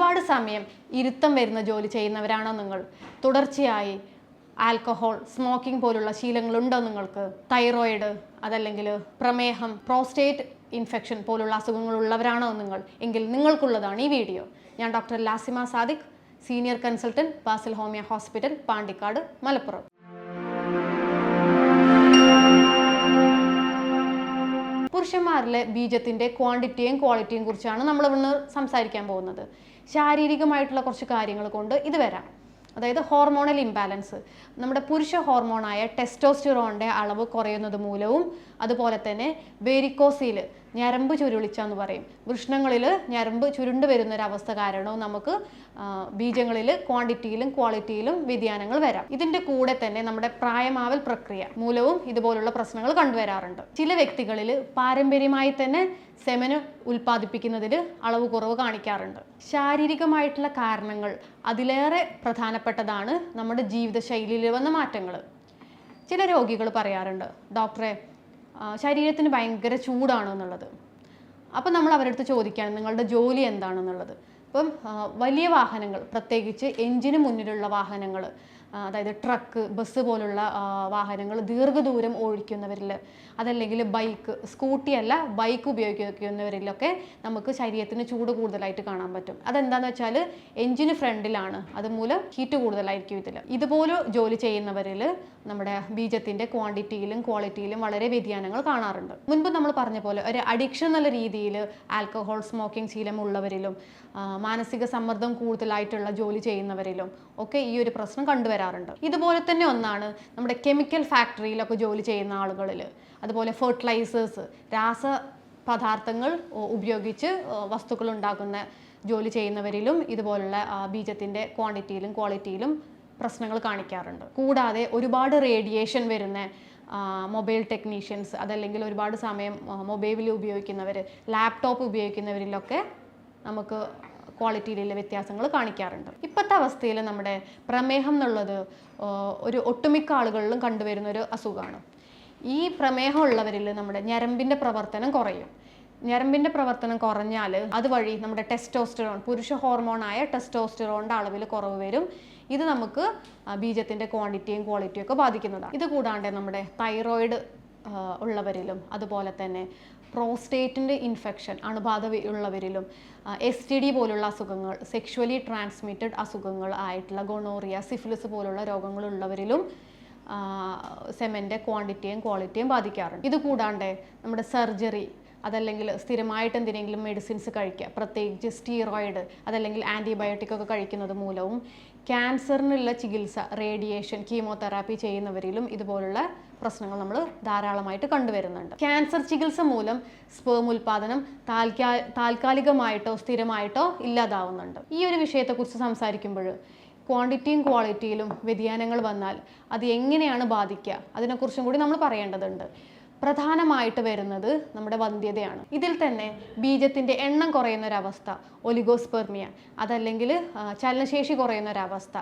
ഒരുപാട് സമയം ഇരുത്തം വരുന്ന ജോലി ചെയ്യുന്നവരാണോ നിങ്ങൾ? തുടർച്ചയായി ആൽക്കഹോൾ, സ്മോക്കിംഗ് പോലുള്ള ശീലങ്ങളുണ്ടോ നിങ്ങൾക്ക്? തൈറോയിഡ്, അതല്ലെങ്കിൽ പ്രമേഹം, പ്രോസ്റ്റേറ്റ് ഇൻഫെക്ഷൻ പോലുള്ള അസുഖങ്ങളുള്ളവരാണോ നിങ്ങൾ? എങ്കിൽ നിങ്ങൾക്കുള്ളതാണ് ഈ വീഡിയോ. ഞാൻ doctor Lasima Sadiq, senior consultant, Basil homoeo hospital, Pandikkad, Malappuram. പുരുഷന്മാരിലെ ബീജത്തിൻ്റെ ക്വാണ്ടിറ്റിയും ക്വാളിറ്റിയും കുറിച്ചാണ് നമ്മൾ ഇന്ന് സംസാരിക്കാൻ പോകുന്നത്. ശാരീരികമായിട്ടുള്ള കുറച്ച് കാര്യങ്ങൾ കൊണ്ട് ഇത് വരാം. അതായത് ഹോർമോണൽ ഇംബാലൻസ്, നമ്മുടെ പുരുഷ ഹോർമോണായ ടെസ്റ്റോസ്റ്റിറോണിൻ്റെ അളവ് കുറയുന്നത് മൂലവും, അതുപോലെ തന്നെ വെരിക്കോസിൽ ഞരമ്പ് ചുരുളിച്ച എന്ന് പറയും, വൃഷ്ണങ്ങളിൽ ഞരമ്പ് ചുരുണ്ടു വരുന്നൊരവസ്ഥ കാരണവും നമുക്ക് ബീജങ്ങളിൽ ക്വാണ്ടിറ്റിയിലും ക്വാളിറ്റിയിലും വ്യതിയാനങ്ങൾ വരാം. ഇതിൻ്റെ കൂടെ തന്നെ നമ്മുടെ പ്രായമാവൽ പ്രക്രിയ മൂലവും ഇതുപോലുള്ള പ്രശ്നങ്ങൾ കണ്ടുവരാറുണ്ട്. ചില വ്യക്തികളിൽ പാരമ്പര്യമായി തന്നെ സെമന് ഉൽപ്പാദിപ്പിക്കുന്നതിൽ അളവ് കുറവ് കാണിക്കാറുണ്ട്. ശാരീരികമായിട്ടുള്ള കാരണങ്ങൾ അതിലേറെ പ്രധാനപ്പെട്ടതാണ് നമ്മുടെ ജീവിതശൈലിയിൽ വന്ന മാറ്റങ്ങൾ. ചില രോഗികൾ പറയാറുണ്ട്, ഡോക്ടറെ ശരീരത്തിന് ഭയങ്കര ചൂടാണ് എന്നുള്ളത്. അപ്പം നമ്മൾ അവരുടെ അടുത്ത് ചോദിക്കുകയാണ്, നിങ്ങളുടെ ജോലി എന്താണെന്നുള്ളത്. അപ്പം വലിയ വാഹനങ്ങൾ, പ്രത്യേകിച്ച് എഞ്ചിന് മുന്നിലുള്ള വാഹനങ്ങൾ, അതായത് ട്രക്ക്, ബസ് പോലുള്ള വാഹനങ്ങൾ ദീർഘദൂരം ഓടിക്കുന്നവരിൽ, അതല്ലെങ്കിൽ ബൈക്ക്, സ്കൂട്ടി അല്ല ബൈക്ക് ഉപയോഗിക്കുന്നവരിലൊക്കെ നമുക്ക് ശരീരത്തിന് ചൂട് കൂടുതലായിട്ട് കാണാൻ പറ്റും. അതെന്താണെന്ന് വെച്ചാൽ എഞ്ചിന് ഫ്രണ്ടിലാണ്, അതുമൂലം ഹീറ്റ് കൂടുതലായിരിക്കും ഇതിൽ. ഇതുപോലെ ജോലി ചെയ്യുന്നവരിൽ നമ്മുടെ ബീജത്തിൻ്റെ ക്വാണ്ടിറ്റിയിലും ക്വാളിറ്റിയിലും വളരെ വ്യതിയാനങ്ങൾ കാണാറുണ്ട്. മുൻപ് നമ്മൾ പറഞ്ഞ പോലെ ഒരു അഡിക്ഷൻ എന്നുള്ള രീതിയിൽ ആൽക്കഹോൾ, സ്മോക്കിംഗ് ശീലമുള്ളവരിലും മാനസിക സമ്മർദ്ദം കൂടുതലായിട്ടുള്ള ജോലി ചെയ്യുന്നവരിലും ഒക്കെ ഈ ഒരു പ്രശ്നം കണ്ടുവരാറുണ്ട്. ഇതുപോലെ തന്നെ ഒന്നാണ് നമ്മുടെ കെമിക്കൽ ഫാക്ടറിയിലൊക്കെ ജോലി ചെയ്യുന്ന ആളുകളിൽ, അതുപോലെ ഫെർട്ടിലൈസേഴ്സ്, രാസപദാർത്ഥങ്ങൾ ഉപയോഗിച്ച് വസ്തുക്കൾ ഉണ്ടാക്കുന്ന ജോലി ചെയ്യുന്നവരിലും ഇതുപോലുള്ള ബീജത്തിൻ്റെ ക്വാണ്ടിറ്റിയിലും ക്വാളിറ്റിയിലും പ്രശ്നങ്ങൾ കാണിക്കാറുണ്ട്. കൂടാതെ ഒരുപാട് റേഡിയേഷൻ വരുന്ന മൊബൈൽ ടെക്നീഷ്യൻസ്, അതല്ലെങ്കിൽ ഒരുപാട് സമയം മൊബൈൽ ഉപയോഗിക്കുന്നവർ, ലാപ്ടോപ്പ് ഉപയോഗിക്കുന്നവരിലൊക്കെ നമുക്ക് ക്വാളിറ്റിയിലുള്ള വ്യത്യാസങ്ങൾ കാണിക്കാറുണ്ട്. ഇപ്പോഴത്തെ അവസ്ഥയിൽ നമ്മുടെ പ്രമേഹം എന്നുള്ളത് ഒരു ഒട്ടുമിക്ക ആളുകളിലും കണ്ടുവരുന്ന ഒരു അസുഖമാണ്. ഈ പ്രമേഹം ഉള്ളവരിൽ നമ്മുടെ ഞരമ്പിൻ്റെ പ്രവർത്തനം കുറയും. ഞരമ്പിൻ്റെ പ്രവർത്തനം കുറഞ്ഞാൽ അതുവഴി നമ്മുടെ ടെസ്റ്റോസ്റ്റിറോൺ, പുരുഷ ഹോർമോണായ ടെസ്റ്റോസ്റ്റിറോണിൻ്റെ അളവിൽ കുറവ് വരും. ഇത് നമുക്ക് ബീജത്തിൻ്റെ ക്വാണ്ടിറ്റിയും ക്വാളിറ്റിയും ഒക്കെ ബാധിക്കുന്നതാണ്. ഇത് കൂടാണ്ട് നമ്മുടെ തൈറോയിഡ് ഉള്ളവരിലും, അതുപോലെ തന്നെ പ്രോസ്റ്റേറ്റിൻ്റെ ഇൻഫെക്ഷൻ, അണുബാധ ഉള്ളവരിലും, STD പോലുള്ള അസുഖങ്ങൾ, സെക്ഷുവലി ട്രാൻസ്മിറ്റഡ് അസുഖങ്ങൾ ആയിട്ടുള്ള ഗൊണോറിയ, സിഫിലിസ് പോലുള്ള രോഗങ്ങളുള്ളവരിലും സെമൻ്റെ ക്വാണ്ടിറ്റിയും ക്വാളിറ്റിയും ബാധിക്കാറുണ്ട്. ഇത് കൂടാണ്ട് നമ്മുടെ സർജറി, അതല്ലെങ്കിൽ സ്ഥിരമായിട്ട് എന്തിനെങ്കിലും മെഡിസിൻസ് കഴിക്കുക, പ്രത്യേകിച്ച് സ്റ്റീറോയിഡ് അതല്ലെങ്കിൽ ആൻറ്റിബയോട്ടിക് ഒക്കെ കഴിക്കുന്നത് മൂലവും, ക്യാൻസറിനുള്ള ചികിത്സ, റേഡിയേഷൻ, കീമോതെറാപ്പി ചെയ്യുന്നവരിലും ഇതുപോലുള്ള പ്രശ്നങ്ങൾ നമ്മൾ ധാരാളമായിട്ട് കണ്ടുവരുന്നുണ്ട്. ക്യാൻസർ ചികിത്സ മൂലം സ്പേം ഉൽപാദനം താൽക്കാലികമായിട്ടോ സ്ഥിരമായിട്ടോ ഇല്ലാതാവുന്നുണ്ട്. ഈ ഒരു വിഷയത്തെക്കുറിച്ച് സംസാരിക്കുമ്പോൾ ക്വാണ്ടിറ്റിയും ക്വാളിറ്റിയിലും വ്യതിയാനങ്ങൾ വന്നാൽ അത് എങ്ങനെയാണ് ബാധിക്കുക, അതിനെക്കുറിച്ചും കൂടി നമ്മൾ പറയേണ്ടതുണ്ട്. പ്രധാനമായിട്ട് വരുന്നത് നമ്മുടെ വന്ധ്യതയാണ്. ഇതിൽ തന്നെ ബീജത്തിൻ്റെ എണ്ണം കുറയുന്നൊരവസ്ഥ, ഒലിഗോസ്പെർമിയ, അതല്ലെങ്കിൽ ചലനശേഷി കുറയുന്നൊരവസ്ഥ,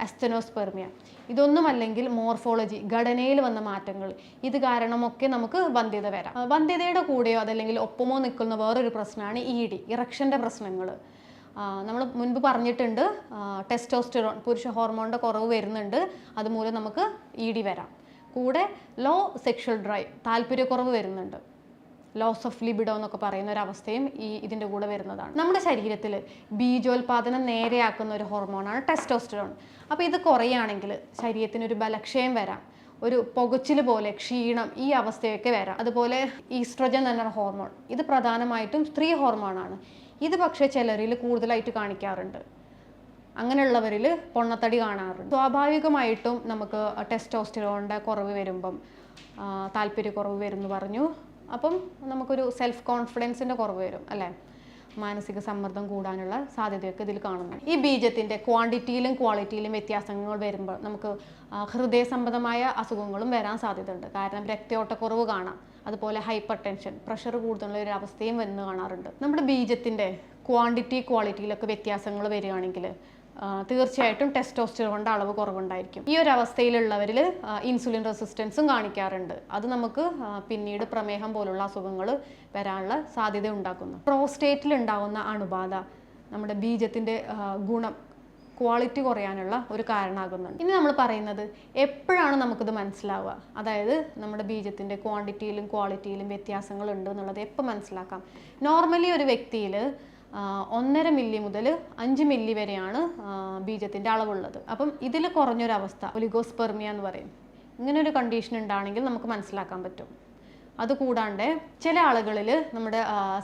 അസ്റ്റനോസ്പെർമിയ. ഇതൊന്നുമല്ലെങ്കിൽ മോർഫോളജി, ഘടനയിൽ വന്ന മാറ്റങ്ങൾ, ഇത് കാരണമൊക്കെ നമുക്ക് വന്ധ്യത വരാം. വന്ധ്യതയുടെ കൂടെയോ അതല്ലെങ്കിൽ ഒപ്പമോ നിൽക്കുന്ന വേറൊരു പ്രശ്നമാണ് ED, ഇറക്ഷൻ്റെ പ്രശ്നങ്ങൾ. നമ്മൾ മുൻപ് പറഞ്ഞിട്ടുണ്ട്, ടെസ്റ്റോസ്റ്റിറോൺ, പുരുഷ ഹോർമോണിൻ്റെ കുറവ് വരുന്നുണ്ട്, അതുമൂലം നമുക്ക് ED വരാം. കൂടെ ലോ സെക്ഷൽ ഡ്രൈവ്, താല്പര്യക്കുറവ് വരുന്നുണ്ട്, ലോസ് ഓഫ് ലിബിഡോ എന്നൊക്കെ പറയുന്ന ഒരവസ്ഥയും ഇതിൻ്റെ കൂടെ വരുന്നതാണ്. നമ്മുടെ ശരീരത്തിൽ ബീജോൽപാദനം നേരെയാക്കുന്ന ഒരു ഹോർമോണാണ് ടെസ്റ്റോസ്റ്റിറോൺ. അപ്പോൾ ഇത് കുറയുകയാണെങ്കിൽ ശരീരത്തിനൊരു ബലക്ഷയം വരാം, ഒരു പുകച്ചിൽ പോലെ, ക്ഷീണം, ഈ അവസ്ഥയൊക്കെ വരാം. അതുപോലെ ഈസ്ട്രോജൻ എന്ന ഹോർമോൺ, ഇത് പ്രധാനമായിട്ടും സ്ത്രീ ഹോർമോണാണ്. ഇത് പക്ഷേ ചിലരിൽ കൂടുതലായിട്ട് കാണിക്കാറുണ്ട്. അങ്ങനെയുള്ളവരിൽ പൊണ്ണത്തടി കാണാറുണ്ട്. സ്വാഭാവികമായിട്ടും നമുക്ക് ടെസ്റ്റോസ്റ്റിറോണിൻ്റെ കുറവ് വരുമ്പം താല്പര്യക്കുറവ് വരുമെന്ന് പറഞ്ഞു. അപ്പം നമുക്കൊരു സെൽഫ് കോൺഫിഡൻസിൻ്റെ കുറവ് വരും, അല്ലേ? മാനസിക സമ്മർദ്ദം കൂടാനുള്ള സാധ്യതയൊക്കെ ഇതിൽ കാണുന്നു. ഈ ബീജത്തിൻ്റെ ക്വാണ്ടിറ്റിയിലും ക്വാളിറ്റിയിലും വ്യത്യാസങ്ങൾ വരുമ്പോൾ നമുക്ക് ഹൃദയ സംബന്ധമായ അസുഖങ്ങളും വരാൻ സാധ്യതയുണ്ട്. കാരണം രക്തയോട്ടക്കുറവ് കാണാം, അതുപോലെ ഹൈപ്പർ ടെൻഷൻ, പ്രഷർ കൂടുതലുള്ള ഒരു അവസ്ഥയും വന്ന് കാണാറുണ്ട്. നമ്മുടെ ബീജത്തിൻ്റെ ക്വാണ്ടിറ്റി ക്വാളിറ്റിയിലൊക്കെ വ്യത്യാസങ്ങൾ വരികയാണെങ്കിൽ തീർച്ചയായിട്ടും ടെസ്റ്റോസ്റ്റിറോണിൻ്റെ അളവ് കുറവുണ്ടായിരിക്കും. ഈ ഒരു അവസ്ഥയിലുള്ളവരിൽ ഇൻസുലിൻ റെസിസ്റ്റൻസും കാണിക്കാറുണ്ട്. അത് നമുക്ക് പിന്നീട് പ്രമേഹം പോലുള്ള അസുഖങ്ങൾ വരാനുള്ള സാധ്യത ഉണ്ടാക്കുന്നു. പ്രോസ്റ്റേറ്റിൽ ഉണ്ടാകുന്ന അണുബാധ നമ്മുടെ ബീജത്തിൻ്റെ ഗുണം ക്വാളിറ്റി കുറയാനുള്ള ഒരു കാരണമാകുന്നുണ്ട്. ഇനി നമ്മൾ പറയുന്നത് എപ്പോഴാണ് നമുക്കിത് മനസ്സിലാവുക, അതായത് നമ്മുടെ ബീജത്തിൻ്റെ ക്വാണ്ടിറ്റിയിലും ക്വാളിറ്റിയിലും വ്യത്യാസങ്ങളുണ്ട് എന്നുള്ളത് എപ്പോൾ മനസ്സിലാക്കാം. നോർമലി ഒരു വ്യക്തിയിൽ 1.5 മില്ലി മുതൽ 5 മില്ലി വരെയാണ് ബീജത്തിൻ്റെ അളവുള്ളത്. അപ്പം ഇതിൽ കുറഞ്ഞൊരവസ്ഥ ഒലിഗോസ്പെർമിയ എന്ന് പറയും. ഇങ്ങനൊരു കണ്ടീഷൻ ഉണ്ടാണെങ്കിൽ നമുക്ക് മനസ്സിലാക്കാൻ പറ്റും. അതുകൂടാണ്ട് ചില ആളുകളിൽ നമ്മുടെ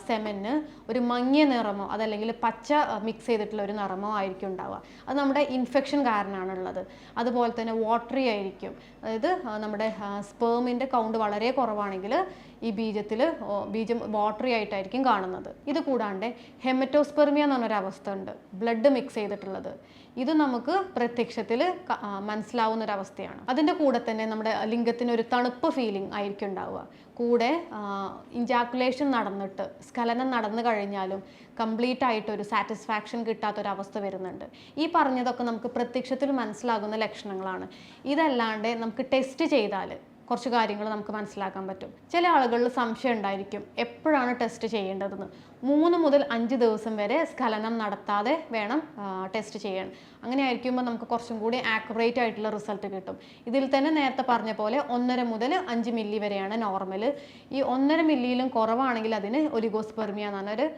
സെമന് ഒരു മങ്ങിയ നിറമോ അതല്ലെങ്കിൽ പച്ച മിക്സ് ചെയ്തിട്ടുള്ള ഒരു നിറമോ ആയിരിക്കും ഉണ്ടാവുക. അത് നമ്മുടെ ഇൻഫെക്ഷൻ കാരണമാണുള്ളത്. അതുപോലെ തന്നെ വാട്ടറി ആയിരിക്കും, അതായത് നമ്മുടെ സ്പേമിൻ്റെ കൗണ്ട് വളരെ കുറവാണെങ്കിൽ ഈ ബീജം വാട്ടറി ആയിട്ടായിരിക്കും കാണുന്നത്. ഇത് കൂടാണ്ട് ഹെമറ്റോസ്പെർമിയ എന്ന് പറഞ്ഞൊരു അവസ്ഥ ഉണ്ട്, ബ്ലഡ് മിക്സ് ചെയ്തിട്ടുള്ളത്. ഇത് നമുക്ക് പ്രത്യക്ഷത്തിൽ മനസ്സിലാവുന്ന ഒരു അവസ്ഥയാണ്. അതിൻ്റെ കൂടെ തന്നെ നമ്മുടെ ലിംഗത്തിന് ഒരു തണുപ്പ് ഫീലിംഗ് ആയിരിക്കും ഉണ്ടാവുക. കൂടെ ഇഞ്ചാക്കുലേഷൻ നടന്നിട്ട് സ്ഖലനം നടന്നു കഴിഞ്ഞാലും കംപ്ലീറ്റ് ആയിട്ട് ഒരു സാറ്റിസ്ഫാക്ഷൻ കിട്ടാത്തൊരവസ്ഥ വരുന്നുണ്ട്. ഈ പറഞ്ഞതൊക്കെ നമുക്ക് പ്രത്യക്ഷത്തിൽ മനസ്സിലാകുന്ന ലക്ഷണങ്ങളാണ്. ഇതല്ലാണ്ട് നമുക്ക് ടെസ്റ്റ് ചെയ്താൽ കുറച്ച് കാര്യങ്ങൾ നമുക്ക് മനസ്സിലാക്കാൻ പറ്റും. ചില ആളുകളിൽ സംശയം ഉണ്ടായിരിക്കും എപ്പോഴാണ് ടെസ്റ്റ് ചെയ്യേണ്ടതെന്ന്. 3 മുതൽ 5 ദിവസം വരെ സ്ഖലനം നടത്താതെ വേണം ടെസ്റ്റ് ചെയ്യാൻ. അങ്ങനെ ആയിരിക്കുമ്പോൾ നമുക്ക് കുറച്ചും കൂടി ആക്യുറേറ്റ് ആയിട്ടുള്ള റിസൾട്ട് കിട്ടും. ഇതിൽ തന്നെ നേരത്തെ പറഞ്ഞ പോലെ 1.5 മുതൽ 5 മില്ലി വരെയാണ് നോർമൽ. ഈ 1.5 മില്ലിയിലും കുറവാണെങ്കിൽ അതിന് ഒലിഗോസ്പെർമിയ എന്ന് പറഞ്ഞൊരു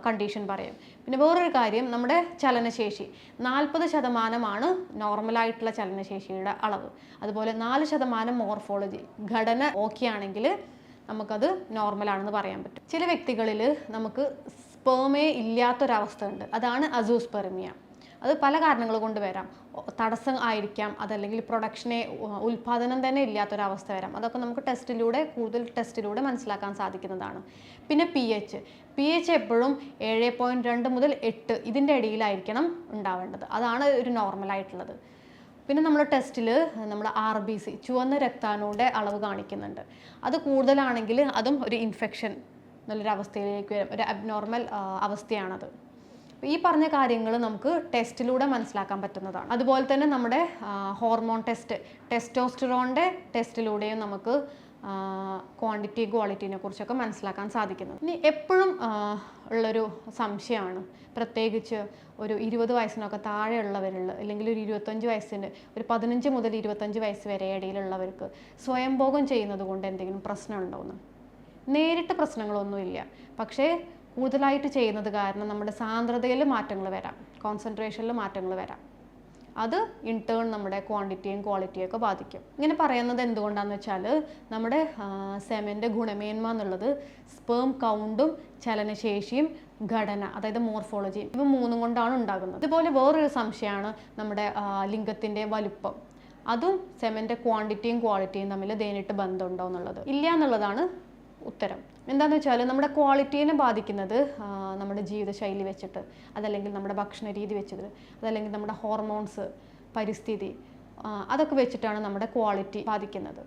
കണ്ടീഷൻ പറയും. പിന്നെ വേറൊരു കാര്യം, നമ്മുടെ ചലനശേഷി 40% നോർമലായിട്ടുള്ള ചലനശേഷിയുടെ അളവ്. അതുപോലെ 4% മോർഫോളജി, ഘടന ഓക്കെ ആണെങ്കിൽ നമുക്കത് നോർമലാണെന്ന് പറയാൻ പറ്റും. ചില വ്യക്തികളിൽ നമുക്ക് സ്പേമേ ഇല്ലാത്തൊരവസ്ഥ ഉണ്ട്, അതാണ് അസൂസ്പെർമിയ. അത് പല കാരണങ്ങൾ കൊണ്ട് വരാം. തടസ്സം ആയിരിക്കാം, അതല്ലെങ്കിൽ ഉൽപാദനം തന്നെ ഇല്ലാത്തൊരവസ്ഥ വരാം. അതൊക്കെ നമുക്ക് കൂടുതൽ ടെസ്റ്റിലൂടെ മനസ്സിലാക്കാൻ സാധിക്കുന്നതാണ്. പിന്നെ പി എച്ച് എപ്പോഴും 7.2 മുതൽ 8 ഇതിൻ്റെ ഇടയിലായിരിക്കണം ഉണ്ടാവേണ്ടത്. അതാണ് ഒരു നോർമലായിട്ടുള്ളത്. പിന്നെ നമ്മുടെ ടെസ്റ്റിൽ നമ്മൾ RBC ചുവന്ന രക്താണുവിൻ്റെ അളവ് കാണിക്കുന്നുണ്ട്. അത് കൂടുതലാണെങ്കിൽ അതും ഒരു ഇൻഫെക്ഷൻ എന്നുള്ളൊരവസ്ഥയിലേക്ക് വരും, ഒരു അബ്നോർമൽ അവസ്ഥയാണത്. ഈ പറഞ്ഞ കാര്യങ്ങൾ നമുക്ക് ടെസ്റ്റിലൂടെ മനസ്സിലാക്കാൻ പറ്റുന്നതാണ്. അതുപോലെ തന്നെ നമ്മുടെ ഹോർമോൺ ടെസ്റ്റോസ്റ്ററോണിൻ്റെ ടെസ്റ്റിലൂടെയും നമുക്ക് ക്വാണ്ടിറ്റി ക്വാളിറ്റിനെ കുറിച്ചൊക്കെ മനസ്സിലാക്കാൻ സാധിക്കുന്നത്. ഇനി എപ്പോഴും ഉള്ളൊരു സംശയമാണ്, പ്രത്യേകിച്ച് ഒരു 20 വയസ്സിനൊക്കെ താഴെയുള്ളവരിൽ, അല്ലെങ്കിൽ ഒരു 25 വയസ്സിന് ഒരു 15 മുതൽ 25 വയസ്സ് വരെ ഇടയിലുള്ളവർക്ക് സ്വയംഭോഗം ചെയ്യുന്നത് കൊണ്ട് എന്തെങ്കിലും പ്രശ്നമുണ്ടോയെന്ന്. നേരിട്ട് പ്രശ്നങ്ങളൊന്നുമില്ല, പക്ഷേ കൂടുതലായിട്ട് ചെയ്യുന്നത് കാരണം നമ്മുടെ സാന്ദ്രതയിൽ മാറ്റങ്ങൾ വരാം, കോൺസെൻട്രേഷനിൽ മാറ്റങ്ങൾ വരാം. അത് ഇൻ ടേൺ നമ്മുടെ ക്വാണ്ടിറ്റിയും ക്വാളിറ്റിയും ഒക്കെ ബാധിക്കും. ഇങ്ങനെ പറയുന്നത് എന്തുകൊണ്ടാണെന്ന് വെച്ചാൽ നമ്മുടെ സെമൻ്റെ ഗുണമേന്മ എന്നുള്ളത് സ്പേം കൗണ്ടും ചലനശേഷിയും ഘടന, അതായത് മോർഫോളജിയും, ഇവ 3 കൊണ്ടാണ് ഉണ്ടാകുന്നത്. ഇതുപോലെ വേറൊരു സംശയമാണ് നമ്മുടെ ലിംഗത്തിൻ്റെ വലുപ്പം. അതും സെമൻ്റെ ക്വാണ്ടിറ്റിയും ക്വാളിറ്റിയും തമ്മിൽ നേരിട്ട് ബന്ധമുണ്ടോ എന്നുള്ളത്. ഇല്ല എന്നുള്ളതാണ് ഉത്തരം. എന്താണെന്ന് വെച്ചാൽ നമ്മുടെ ക്വാളിറ്റീനെ ബാധിക്കുന്നത് നമ്മുടെ ജീവിതശൈലി വെച്ചിട്ട്, അതല്ലെങ്കിൽ നമ്മുടെ ഭക്ഷണ രീതി വെച്ചിട്ട്, അതല്ലെങ്കിൽ നമ്മുടെ ഹോർമോൺസ്, പരിസ്ഥിതി, അതൊക്കെ വെച്ചിട്ടാണ് നമ്മുടെ ക്വാളിറ്റി ബാധിക്കുന്നത്.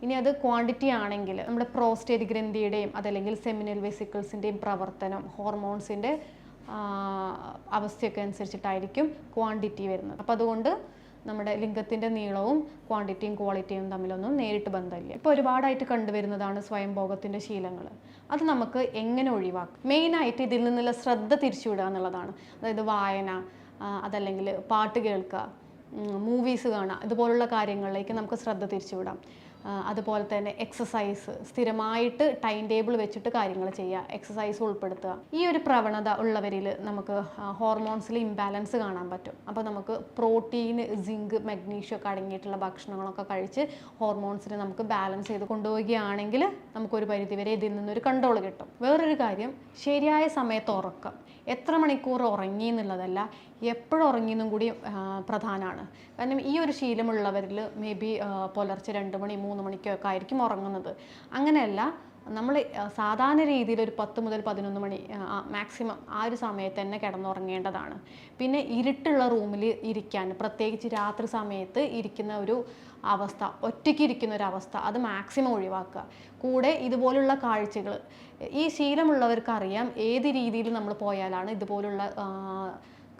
ഇനി അത് ക്വാണ്ടിറ്റി ആണെങ്കിൽ നമ്മുടെ പ്രോസ്റ്റേറ്റ് ഗ്രന്ഥിയുടെയും അതല്ലെങ്കിൽ സെമിനൽ വെസിക്കിൾസിൻ്റെയും പ്രവർത്തനം, ഹോർമോൺസിൻ്റെ അവസ്ഥയൊക്കെ അനുസരിച്ചിട്ടായിരിക്കും ക്വാണ്ടിറ്റി വരുന്നത്. അപ്പോൾ അതുകൊണ്ട് നമ്മുടെ ലിംഗത്തിൻ്റെ നീളവും ക്വാണ്ടിറ്റിയും ക്വാളിറ്റിയും തമ്മിലൊന്നും നേരിട്ട് ബന്ധമില്ല. ഇപ്പോൾ ഒരുപാടായിട്ട് കണ്ടുവരുന്നതാണ് സ്വയംഭോഗത്തിൻ്റെ ശീലങ്ങൾ. അത് നമുക്ക് എങ്ങനെ ഒഴിവാക്കാം? മെയിനായിട്ട് ഇതിൽ നിന്നുള്ള ശ്രദ്ധ തിരിച്ചുവിടുക എന്നുള്ളതാണ്. അതായത് വായന, അതല്ലെങ്കിൽ പാട്ട് കേൾക്കുക, മൂവീസ് കാണുക, ഇതുപോലുള്ള കാര്യങ്ങളിലേക്ക് നമുക്ക് ശ്രദ്ധ തിരിച്ചുവിടാം. അതുപോലെ തന്നെ എക്സസൈസ്, സ്ഥിരമായിട്ട് ടൈം ടേബിൾ വെച്ചിട്ട് കാര്യങ്ങൾ ചെയ്യുക, എക്സസൈസ് ഉൾപ്പെടുത്തുക. ഈ ഒരു പ്രവണത ഉള്ളവരിൽ നമുക്ക് ഹോർമോൺസിൽ ഇംബാലൻസ് കാണാൻ പറ്റും. അപ്പോൾ നമുക്ക് പ്രോട്ടീൻ, സിങ്ക്, മഗ്നീഷ്യം ഒക്കെ അടങ്ങിയിട്ടുള്ള ഭക്ഷണങ്ങളൊക്കെ കഴിച്ച് ഹോർമോൺസിനെ നമുക്ക് ബാലൻസ് ചെയ്ത് കൊണ്ടുപോവുകയാണെങ്കിൽ നമുക്കൊരു പരിധിവരെ ഇതിൽ നിന്നൊരു കൺട്രോൾ കിട്ടും. വേറൊരു കാര്യം, ശരിയായ സമയത്ത് ഉറക്കം. എത്ര മണിക്കൂർ ഉറങ്ങി എന്നുള്ളതല്ല, എപ്പോഴും ഉറങ്ങിയെന്നും കൂടി പ്രധാനമാണ്. കാരണം ഈ ഒരു ശീലമുള്ളവരിൽ മേ ബി പുലർച്ചെ 2 മണി 3 മണിക്കൊക്കെ ആയിരിക്കും ഉറങ്ങുന്നത്. അങ്ങനെയല്ല, നമ്മൾ സാധാരണ രീതിയിൽ ഒരു 10 മുതൽ 11 മണി മാക്സിമം ആ ഒരു സമയത്ത് തന്നെ കിടന്നുറങ്ങേണ്ടതാണ്. പിന്നെ ഇരുട്ടുള്ള റൂമിൽ ഇരിക്കാൻ, പ്രത്യേകിച്ച് രാത്രി സമയത്ത് ഇരിക്കുന്ന ഒരു അവസ്ഥ, ഒറ്റയ്ക്ക് ഇരിക്കുന്ന ഒരു അവസ്ഥ, അത് മാക്സിമം ഒഴിവാക്കുക. കൂടെ ഇതുപോലുള്ള കാഴ്ചകൾ, ഈ ശീലമുള്ളവർക്ക് അറിയാം ഏത് രീതിയിൽ നമ്മൾ പോയാലാണ് ഇതുപോലുള്ള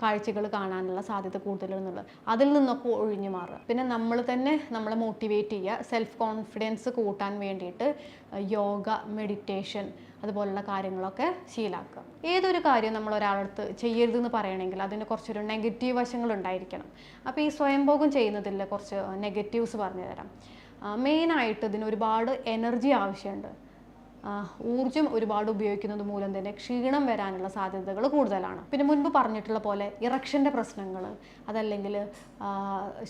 കാഴ്ചകൾ കാണാനുള്ള സാധ്യത കൂടുതലെന്നുള്ളത്. അതിൽ നിന്നൊക്കെ ഒഴിഞ്ഞു മാറുക. പിന്നെ നമ്മൾ തന്നെ നമ്മളെ മോട്ടിവേറ്റ് ചെയ്യുക, സെൽഫ് കോൺഫിഡൻസ് കൂട്ടാൻ വേണ്ടിയിട്ട് യോഗ, മെഡിറ്റേഷൻ അതുപോലുള്ള കാര്യങ്ങളൊക്കെ ശീലാക്കുക. ഏതൊരു കാര്യം നമ്മൾ ഒരാളടുത്ത് ചെയ്യരുതെന്ന് പറയണമെങ്കിൽ അതിന് കുറച്ചൊരു നെഗറ്റീവ് വശങ്ങൾ ഉണ്ടായിരിക്കണം. അപ്പോൾ ഈ സ്വയംഭോഗം ചെയ്യുന്നതിൽ കുറച്ച് നെഗറ്റീവ്സ് പറഞ്ഞു തരാം. മെയിനായിട്ട് ഇതിന് ഒരുപാട് എനർജി ആവശ്യമുണ്ട്. ഊർജ്ജം ഒരുപാട് ഉപയോഗിക്കുന്നത് മൂലം തന്നെ ക്ഷീണം വരാനുള്ള സാധ്യതകൾ കൂടുതലാണ്. പിന്നെ മുൻപ് പറഞ്ഞിട്ടുള്ള പോലെ ഇറക്ഷൻ്റെ പ്രശ്നങ്ങൾ, അതല്ലെങ്കിൽ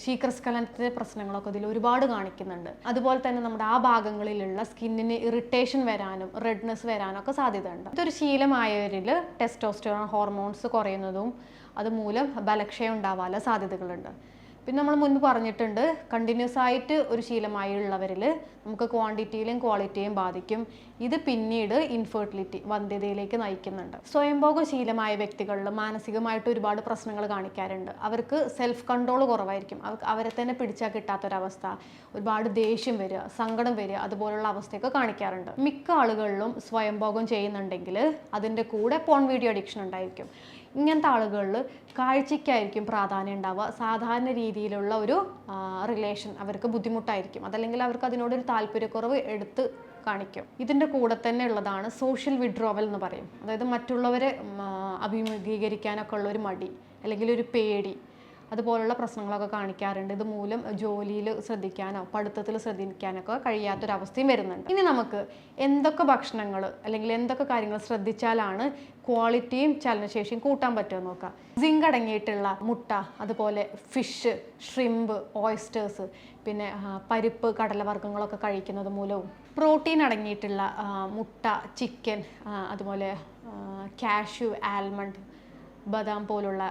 ശീഘ്രസ്ഖലനത്തിൻ്റെ പ്രശ്നങ്ങളൊക്കെ ഇതിൽ ഒരുപാട് കാണിക്കുന്നുണ്ട്. അതുപോലെ തന്നെ നമ്മുടെ ആ ഭാഗങ്ങളിലുള്ള സ്കിന്നിന് ഇറിറ്റേഷൻ വരാനും റെഡ്നെസ് വരാനും ഒക്കെ സാധ്യതയുണ്ട്. ഇതൊരു ശീലമായവരിൽ ടെസ്റ്റോസ്റ്ററോൺ ഹോർമോൺസ് കുറയുന്നതും അതുമൂലം ബലക്ഷയം ഉണ്ടാവാനുള്ള സാധ്യതകളുണ്ട്. പിന്നെ നമ്മൾ മുൻപ് പറഞ്ഞിട്ടുണ്ട്, കണ്ടിന്യൂസ് ആയിട്ട് ഒരു ശീലമായുള്ളവരിൽ നമുക്ക് ക്വാണ്ടിറ്റിയിലും ക്വാളിറ്റിയും ബാധിക്കും. ഇത് പിന്നീട് ഇൻഫെർട്ടിലിറ്റി, വന്ധ്യതയിലേക്ക് നയിക്കുന്നുണ്ട്. സ്വയംഭോഗ ശീലമായ വ്യക്തികളിൽ മാനസികമായിട്ട് ഒരുപാട് പ്രശ്നങ്ങൾ കാണിക്കാറുണ്ട്. അവർക്ക് സെൽഫ് കൺട്രോൾ കുറവായിരിക്കും. അവരെ തന്നെ പിടിച്ചാൽ കിട്ടാത്തൊരവസ്ഥ, ഒരുപാട് ദേഷ്യം വരിക, സങ്കടം വരിക, അതുപോലുള്ള അവസ്ഥയൊക്കെ കാണിക്കാറുണ്ട്. മിക്ക ആളുകളിലും സ്വയംഭോഗം ചെയ്യുന്നുണ്ടെങ്കിൽ അതിൻ്റെ കൂടെ പോൺ വീഡിയോ അഡിക്ഷൻ ഉണ്ടായിരിക്കും. ഇങ്ങനത്തെ ആളുകളിൽ കാഴ്ചയ്ക്കായിരിക്കും പ്രാധാന്യം ഉണ്ടാവുക. സാധാരണ രീതിയിലുള്ള ഒരു റിലേഷൻ അവർക്ക് ബുദ്ധിമുട്ടായിരിക്കും, അതല്ലെങ്കിൽ അവർക്ക് അതിനോടൊരു താല്പര്യക്കുറവ് എടുത്ത് കാണിക്കും. ഇതിൻ്റെ കൂടെ തന്നെ ഉള്ളതാണ് സോഷ്യൽ വിഡ്രോവൽ എന്ന് പറയും. അതായത് മറ്റുള്ളവരെ അഭിമുഖീകരിക്കാനൊക്കെ ഉള്ളൊരു മടി, അല്ലെങ്കിൽ ഒരു പേടി, അതുപോലുള്ള പ്രശ്നങ്ങളൊക്കെ കാണിക്കാറുണ്ട്. ഇത് മൂലം ജോലിയിൽ ശ്രദ്ധിക്കാനോ പഠിത്തത്തിൽ ശ്രദ്ധിക്കാനൊക്കെ കഴിയാത്തൊരവസ്ഥയും വരുന്നുണ്ട്. ഇനി നമുക്ക് എന്തൊക്കെ ഭക്ഷണങ്ങൾ അല്ലെങ്കിൽ എന്തൊക്കെ കാര്യങ്ങൾ ശ്രദ്ധിച്ചാലാണ് ക്വാളിറ്റിയും ചലനശേഷിയും കൂട്ടാൻ പറ്റുമോ നോക്കാം. സിങ്ക് അടങ്ങിയിട്ടുള്ള മുട്ട, അതുപോലെ ഫിഷ്, ഷ്രിമ്പ്, ഓയിസ്റ്റേഴ്സ്, പിന്നെ പരിപ്പ്, കടലവർഗ്ഗങ്ങളൊക്കെ കഴിക്കുന്നത് മൂലവും, പ്രോട്ടീൻ അടങ്ങിയിട്ടുള്ള മുട്ട, ചിക്കൻ, അതുപോലെ കാഷ്യൂ, ആൽമണ്ട്, ബദാം പോലുള്ള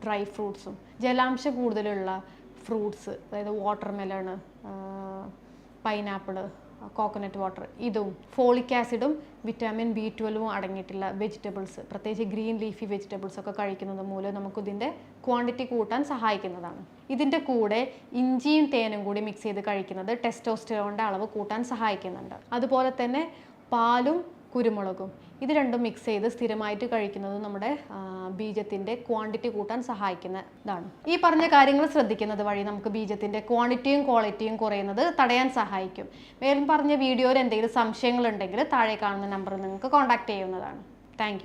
ഡ്രൈ ഫ്രൂട്ട്സും, ജലാംശം കൂടുതലുള്ള ഫ്രൂട്ട്സ്, അതായത് വാട്ടർമെലൺ, പൈനാപ്പിള്, കോക്കനട്ട് വാട്ടർ, ഇതും ഫോളിക് ആസിഡും വിറ്റാമിൻ B12 അടങ്ങിയിട്ടുള്ള വെജിറ്റബിൾസ്, പ്രത്യേകിച്ച് ഗ്രീൻ ലീഫി വെജിറ്റബിൾസ് ഒക്കെ കഴിക്കുന്നത് മൂലം നമുക്കിതിൻ്റെ ക്വാണ്ടിറ്റി കൂട്ടാൻ സഹായിക്കുന്നതാണ്. ഇതിൻ്റെ കൂടെ ഇഞ്ചിയും തേനും കൂടി മിക്സ് ചെയ്ത് കഴിക്കുന്നത് ടെസ്റ്റോസ്റ്ററോണിൻ്റെ അളവ് കൂട്ടാൻ സഹായിക്കുന്നുണ്ട്. അതുപോലെ തന്നെ പാലും കുരുമുളകും ഇത് രണ്ടും മിക്സ് ചെയ്ത് സ്ഥിരമായിട്ട് കഴിക്കുന്നത് നമ്മുടെ ബീജത്തിൻ്റെ ക്വാണ്ടിറ്റി കൂട്ടാൻ സഹായിക്കുന്നതാണ്. ഈ പറഞ്ഞ കാര്യങ്ങൾ ശ്രദ്ധിക്കുന്നത് വഴി നമുക്ക് ബീജത്തിൻ്റെ ക്വാണ്ടിറ്റിയും ക്വാളിറ്റിയും കുറയുന്നത് തടയാൻ സഹായിക്കും. മേലും പറഞ്ഞ വീഡിയോയിൽ എന്തെങ്കിലും സംശയങ്ങളുണ്ടെങ്കിൽ താഴെ കാണുന്ന നമ്പറിൽ നിങ്ങൾക്ക് കോൺടാക്ട് ചെയ്യുന്നതാണ്. താങ്ക്